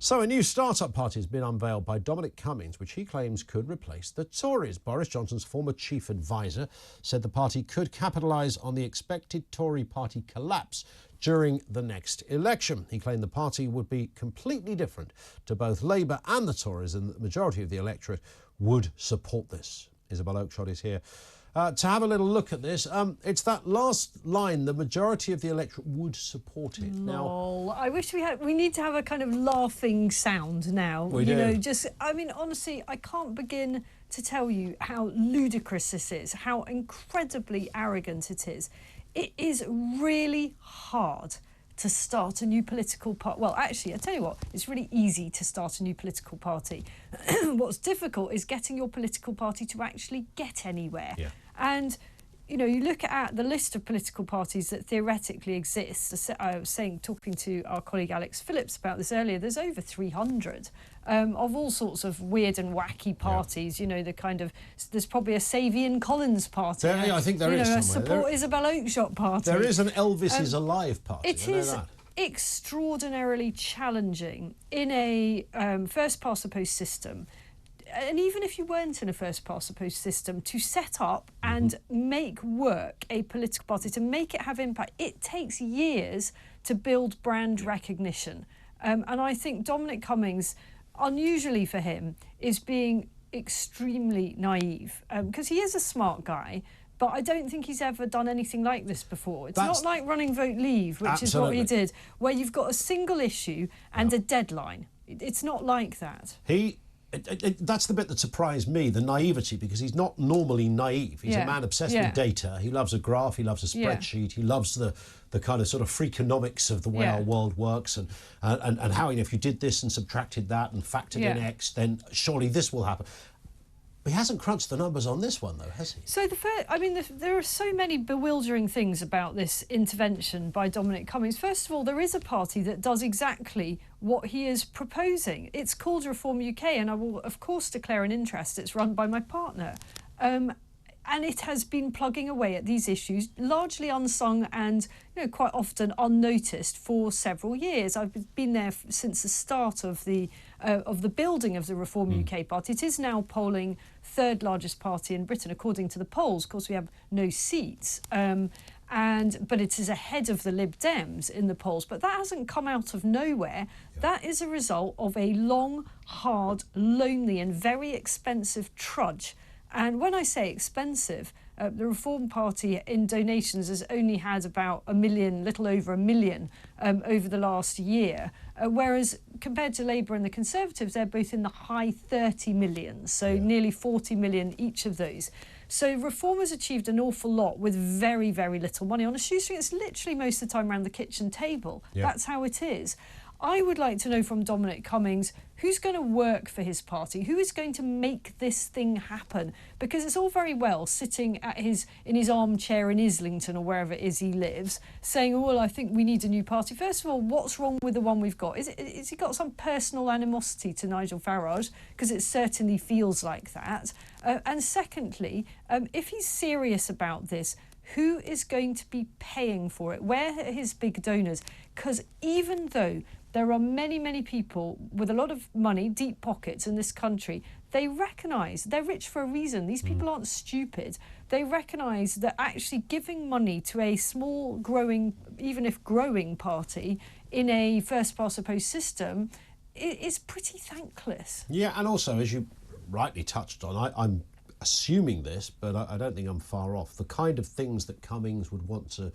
So a new start-up party has been unveiled by Dominic Cummings, which he claims could replace the Tories. Boris Johnson's former chief advisor said the party could capitalise on the expected Tory party collapse during the next election. He claimed the party would be completely different to both Labour and the Tories, and that the majority of the electorate would support this. Isabel Oakeshott is here to have a little look at this. It's that last line, the majority of the electorate would support it. Now, I wish we need to have a kind of laughing sound now. We do. You know, I mean, honestly, I can't begin to tell you how ludicrous this is, how incredibly arrogant it is. It is really hard to start a new political party. Well, actually, I tell you what, it's really easy to start a new political party. What's difficult is getting your political party to actually get anywhere. Yeah. And, you know, you look at the list of political parties that theoretically exist. I was talking to our colleague Alex Phillips about this earlier, there's over 300 of all sorts of weird and wacky parties. Yeah. You know, the kind of, there's probably a Savian Collins party. I think there is a somewhere. Support Isabel Oakeshott party. There is an Elvis is Alive party. It is extraordinarily challenging in a first-past-the-post system. And even if you weren't in a first-past-the-post system, to set up and make work a political party, to make it have impact, it takes years to build brand recognition. And I think Dominic Cummings, unusually for him, is being extremely naive, because he is a smart guy, but I don't think he's ever done anything like this before. It's not like running Vote Leave, which is what he did, where you've got a single issue and a deadline. It's not like that. That's the bit that surprised me, the naivety, because he's not normally naive. He's a man obsessed with data. He loves a graph, he loves a spreadsheet, he loves the kind of sort of freakonomics of the way our world works, and how, you know, if you did this and subtracted that and factored in X, then surely this will happen. He hasn't crunched the numbers on this one, though, has he? So there are so many bewildering things about this intervention by Dominic Cummings. First of all, there is a party that does exactly what he is proposing. It's called Reform UK, and I will, of course, declare an interest. It's run by my partner. And it has been plugging away at these issues, largely unsung and, you know, quite often unnoticed for several years. I've been there since the start of the building of the Reform UK party. It is now polling third largest party in Britain, according to the polls. Of course, we have no seats, but it is ahead of the Lib Dems in the polls. But that hasn't come out of nowhere. Yeah. That is a result of a long, hard, lonely and very expensive trudge. And when I say expensive, the Reform Party in donations has only had about a million, little over a million over the last year, whereas compared to Labour and the Conservatives, they're both in the high 30 million, so nearly 40 million each of those. So Reform has achieved an awful lot with very, very little money. On a shoestring, it's literally most of the time around the kitchen table. Yeah. That's how it is. I would like to know from Dominic Cummings who's going to work for his party, who is going to make this thing happen, because it's all very well sitting in his armchair in Islington or wherever it is he lives, saying, oh, well, I think we need a new party. First of all, what's wrong with the one we've got? Is he got some personal animosity to Nigel Farage? Because it certainly feels like that. And secondly, if he's serious about this, who is going to be paying for it? Where are his big donors? Because even though there are many, many people with a lot of money, deep pockets in this country, they recognise they're rich for a reason. These people aren't stupid. They recognise that actually giving money to a small, growing, even if growing party in a first-past-the-post system is pretty thankless. Yeah, and also, as you rightly touched on, I'm assuming this, but I don't think I'm far off, the kind of things that Cummings would want to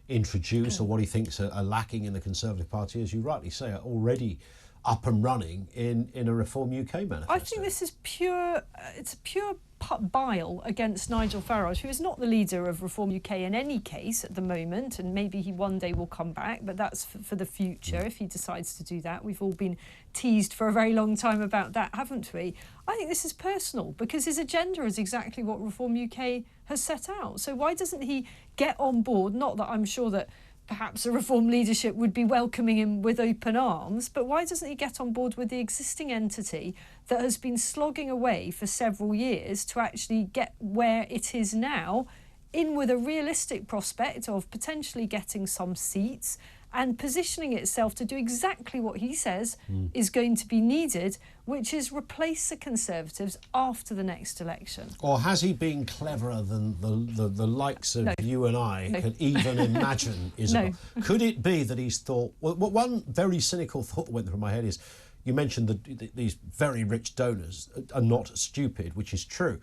introduce, or what he thinks are lacking in the Conservative Party, as you rightly say, are already up and running in a Reform UK manifesto. I think this is pure, it's a pure bile against Nigel Farage, who is not the leader of Reform UK in any case at the moment, and maybe he one day will come back, but that's for the future if he decides to do that. We've all been teased for a very long time about that, haven't we? I think this is personal, because his agenda is exactly what Reform UK has set out. So why doesn't he get on board? Not that I'm sure that perhaps the Reform leadership would be welcoming him with open arms, but why doesn't he get on board with the existing entity that has been slogging away for several years to actually get where it is now, in with a realistic prospect of potentially getting some seats and positioning itself to do exactly what he says is going to be needed, which is replace the Conservatives after the next election. Or has he been cleverer than the likes of you and I can even imagine, Isabel? No. Could it be that he's thought... Well, one very cynical thought that went through my head is, you mentioned that these very rich donors are not stupid, which is true.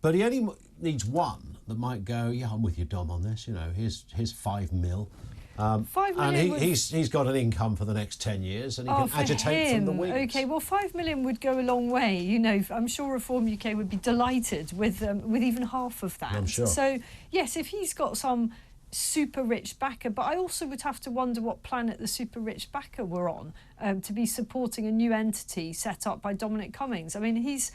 But he only needs one that might go, yeah, I'm with you, Dom, on this. You know, here's 5 mil. 5 million and he's got an income for the next 10 years, and he can agitate from the wings. OK, well, 5 million would go a long way. You know, I'm sure Reform UK would be delighted with even half of that. I'm sure. So, yes, if he's got some super rich backer, but I also would have to wonder what planet the super rich backer were on to be supporting a new entity set up by Dominic Cummings. I mean, he's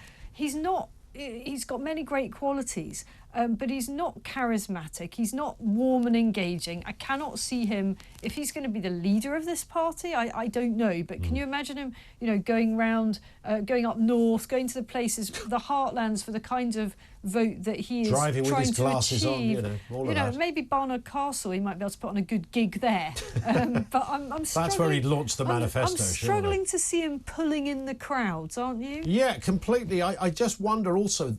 got many great qualities, but he's not charismatic. He's not warm and engaging. I cannot see him, if he's going to be the leader of this party, I don't know. But can you imagine him, you know, going round, going up north, going to the places, the heartlands for the kind of vote that he is driving with his glasses achieve. on, you know, all of that. Maybe Barnard Castle, he might be able to put on a good gig there. But I'm struggling. That's where he'd launch the manifesto. I'm struggling to see him pulling in the crowds, aren't you? Yeah, completely. I just wonder also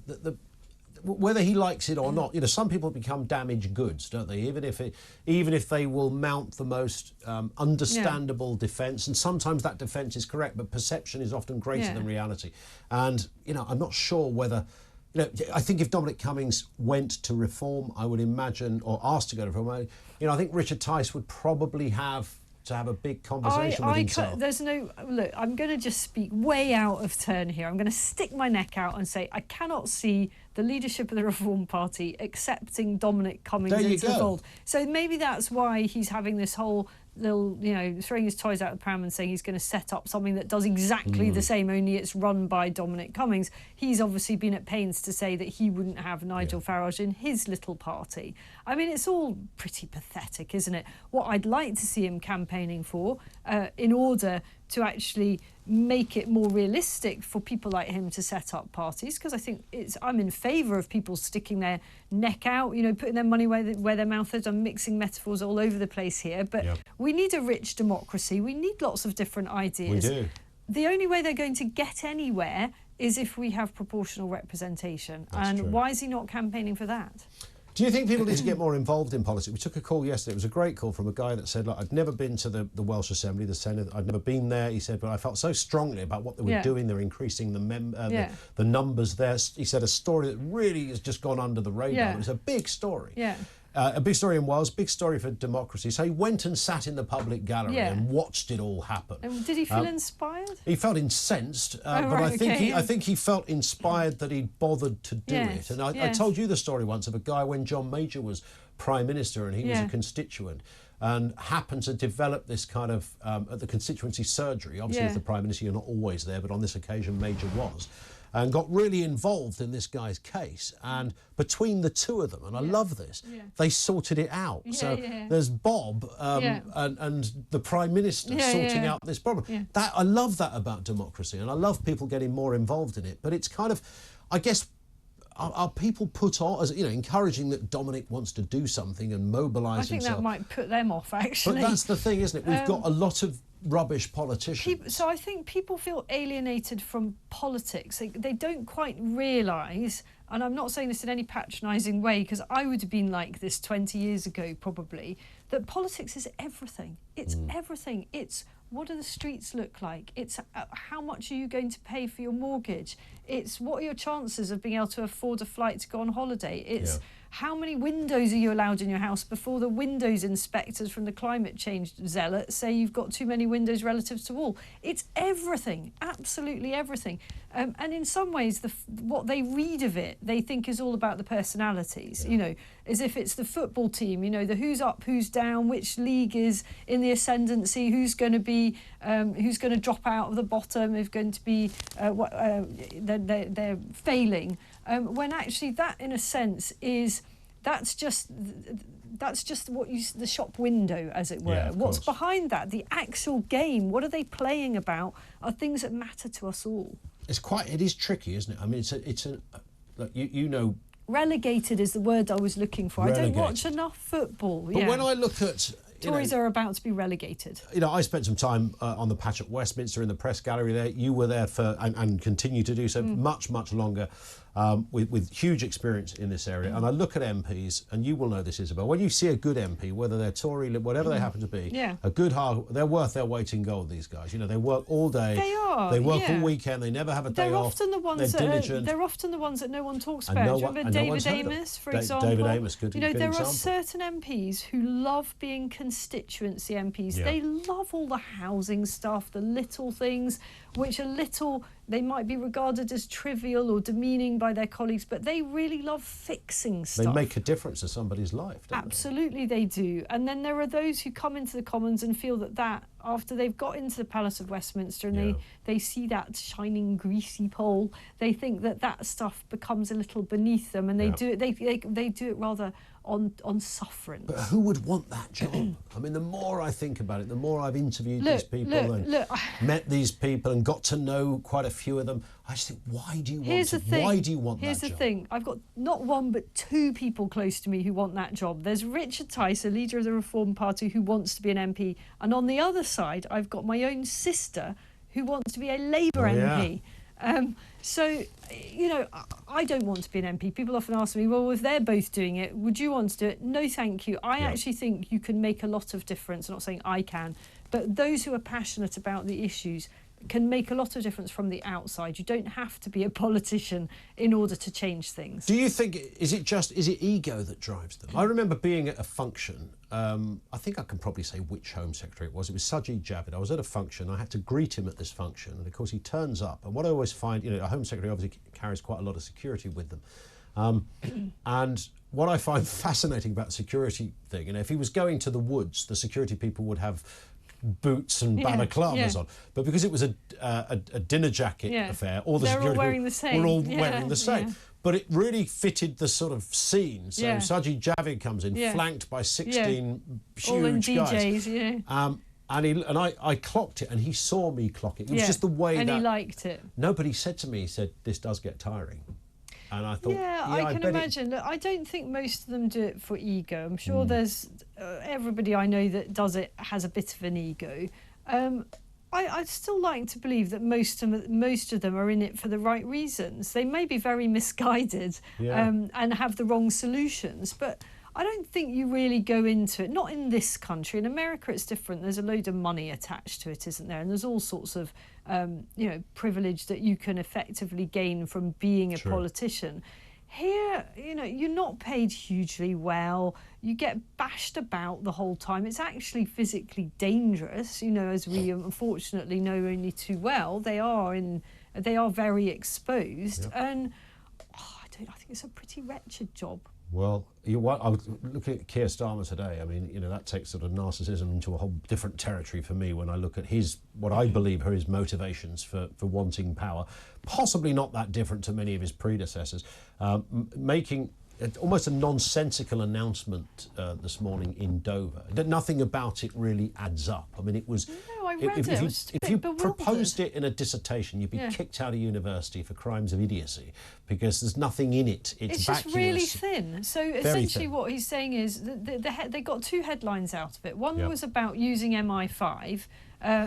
whether he likes it or not. You know, some people become damaged goods, don't they? Even if they will mount the most understandable defence, and sometimes that defence is correct, but perception is often greater than reality. And you know, I'm not sure whether. You know, I think if Dominic Cummings went to Reform, I would imagine, or asked to go to Reform, you know, I think Richard Tice would probably have to have a big conversation with himself. There's no... Look, I'm going to just speak way out of turn here. I'm going to stick my neck out and say I cannot see the leadership of the Reform Party accepting Dominic Cummings into the fold. So maybe that's why he's having this whole little, you know, throwing his toys out of the pram and saying he's going to set up something that does exactly the same, only it's run by Dominic Cummings. He's obviously been at pains to say that he wouldn't have Nigel Farage in his little party. I mean, it's all pretty pathetic, isn't it? What I'd like to see him campaigning for, in order to actually make it more realistic for people like him to set up parties, because I think I'm in favour of people sticking their neck out, you know, putting their money where their mouth is. I'm mixing metaphors all over the place here, but we need a rich democracy. We need lots of different ideas. We do. The only way they're going to get anywhere is if we have proportional representation. That's true. Why is he not campaigning for that? Do you think people need to get more involved in politics? We took a call yesterday. It was a great call from a guy that said, look, I'd never been to the Welsh Assembly, the Senate. I'd never been there. He said, but I felt so strongly about what they were doing. They're increasing the numbers there. He said a story that really has just gone under the radar. It was a big story. A big story in Wales, big story for democracy. So he went and sat in the public gallery and watched it all happen. And did he feel inspired? He felt incensed, but I think he felt inspired that he'd bothered to do it. And I told you the story once of a guy when John Major was Prime Minister and he was a constituent and happened to develop this kind of, at the constituency surgery. Obviously, as the Prime Minister, you're not always there, but on this occasion, Major was. And got really involved in this guy's case. And between the two of them, and I love this, they sorted it out. There's Bob and the Prime Minister sorting out this problem. I love that about democracy, and I love people getting more involved in it. But it's kind of, I guess, are people put on, as you know, encouraging that Dominic wants to do something and mobilise himself? I think that might put them off, actually. But that's the thing, isn't it? We've got a lot of rubbish politicians. So I think people feel alienated from politics. They don't quite realise, and I'm not saying this in any patronising way, because I would have been like this 20 years ago probably, that politics is everything. It's everything. It's what do the streets look like? It's how much are you going to pay for your mortgage? It's what are your chances of being able to afford a flight to go on holiday? It's how many windows are you allowed in your house before the windows inspectors from the climate change zealots say you've got too many windows relative to all? It's everything, absolutely everything. And in some ways, what they read of it, they think is all about the personalities, you know, as if it's the football team, you know, the who's up, who's down, which league is in the ascendancy, who's going to drop out of the bottom, who's going to be, they're failing. When actually that, in a sense, that's just what the shop window, as it were. Yeah, what's behind that, the actual game, what are they playing about, are things that matter to us all. It is tricky, isn't it? I mean, look, you know. Relegated is the word I was looking for. Relegated. I don't watch enough football. But when I look at, Tories are about to be relegated. You know, I spent some time on the patch at Westminster in the press gallery there. You were there for, and continue to do so, much longer, with huge experience in this area. And I look at MPs, and you will know this, Isabel, when you see a good MP, whether they're Tory, whatever they happen to be, a good they're worth their weight in gold, these guys. You know, they work all day. They are. They work all weekend. They never have a day off. They're often the ones that no one talks about. Do you remember David Amos, for example? David Amos, good You know, there example. are certain MPs who love being constituency MPs. Yeah. They love all the housing stuff, the little things, which they might be regarded as trivial or demeaning by their colleagues, but they really love fixing stuff. They make a difference to somebody's life, don't Absolutely they do. And then there are those who come into the Commons and feel that after they've got into the Palace of Westminster and they see that shining greasy pole, they think that stuff becomes a little beneath them, and they do it rather on sufferance. But who would want that job? I mean, the more I think about it, the more I've interviewed these people and met these people and got to know quite a few of them, I just think, why do you want that job? Here's the thing. I've got not one but two people close to me who want that job. There's Richard Tice, a leader of the Reform Party, who wants to be an MP. And on the other side, I've got my own sister who wants to be a Labour MP. So, you know, I don't want to be an MP. People often ask me, well, if they're both doing it, would you want to do it? No, thank you. I actually think you can make a lot of difference. I'm not saying I can, but those who are passionate about the issues can make a lot of difference from the outside. You don't have to be a politician in order to change things. Do you think, is it ego that drives them? I remember being at a function, I think I can probably say which Home Secretary it was. It was Sajid Javid. I was at a function, I had to greet him at this function, and of course he turns up, and what I always find, you know, a Home Secretary obviously carries quite a lot of security with them. And what I find fascinating about the security thing, you know, if he was going to the woods, the security people would have boots and balaclavas on, but because it was a dinner jacket affair, all the security all wearing the same. were all wearing the same. But it really fitted the sort of scene. So Sajid Javid comes in, flanked by 16 huge all in DJs, guys. And I clocked it, and he saw me clock it. It was just the way and he liked it. No, but he said to me, he said, "This does get tiring." And I thought, I can imagine. Look, I don't think most of them do it for ego. I'm sure there's everybody I know that does it has a bit of an ego. I'd still like to believe that most of them are in it for the right reasons. They may be very misguided and have the wrong solutions, but I don't think you really go into it. Not in this country. In America, it's different. There's a load of money attached to it, isn't there? And there's all sorts of, privilege that you can effectively gain from being a politician. Here, you know, you're not paid hugely well. You get bashed about the whole time. It's actually physically dangerous, you know, as we unfortunately know only too well. They are very exposed, and I think it's a pretty wretched job. Well, I was looking at Kier Starmer today. I mean, you know, that takes sort of narcissism into a whole different territory for me when I look at what I believe are his motivations for wanting power. Possibly not that different to many of his predecessors. Making almost a nonsensical announcement this morning in Dover. Nothing about it really adds up. I mean, it was... No, I read it. If you proposed it in a dissertation, you'd be kicked out of university for crimes of idiocy, because there's nothing in it. It's just vacuous. really thin. So essentially what he's saying is that they got two headlines out of it. One was about using MI5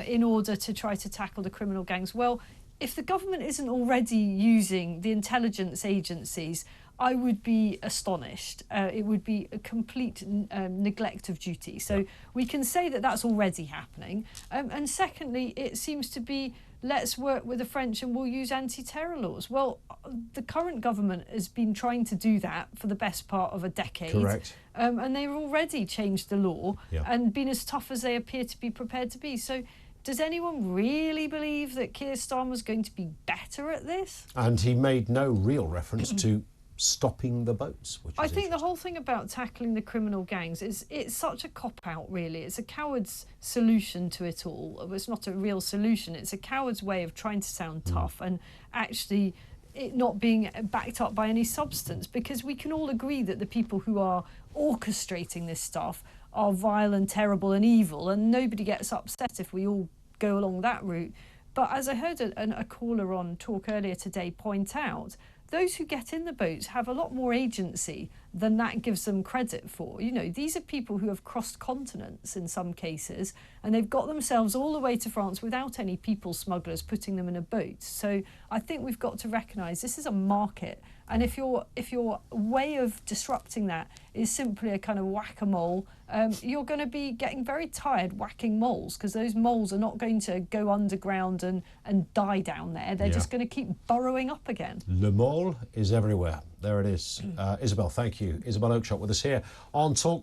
in order to try to tackle the criminal gangs. Well, if the government isn't already using the intelligence agencies, I would be astonished. It would be a complete neglect of duty. So we can say that that's already happening. And secondly, it seems to be, let's work with the French and we'll use anti-terror laws. Well, the current government has been trying to do that for the best part of a decade. Correct. And they've already changed the law and been as tough as they appear to be prepared to be. So does anyone really believe that Kier Starmer's going to be better at this? And he made no real reference to stopping the boats, which I think the whole thing about tackling the criminal gangs is it's such a cop-out, really. It's a coward's solution to it all. It's not a real solution. It's a coward's way of trying to sound tough and actually it not being backed up by any substance, because we can all agree that the people who are orchestrating this stuff are vile and terrible and evil, and nobody gets upset if we all go along that route. But as I heard a caller on Talk earlier today point out, those who get in the boats have a lot more agency than that gives them credit for. You know, these are people who have crossed continents in some cases, and they've got themselves all the way to France without any people smugglers putting them in a boat. So I think we've got to recognise this is a market, and if your way of disrupting that is simply a kind of whack-a-mole, you're going to be getting very tired whacking moles, because those moles are not going to go underground and die down there. They're just going to keep burrowing up again. Le mole is everywhere. There it is. Isabel, thank you. Isabel Oakeshott with us here on Talk.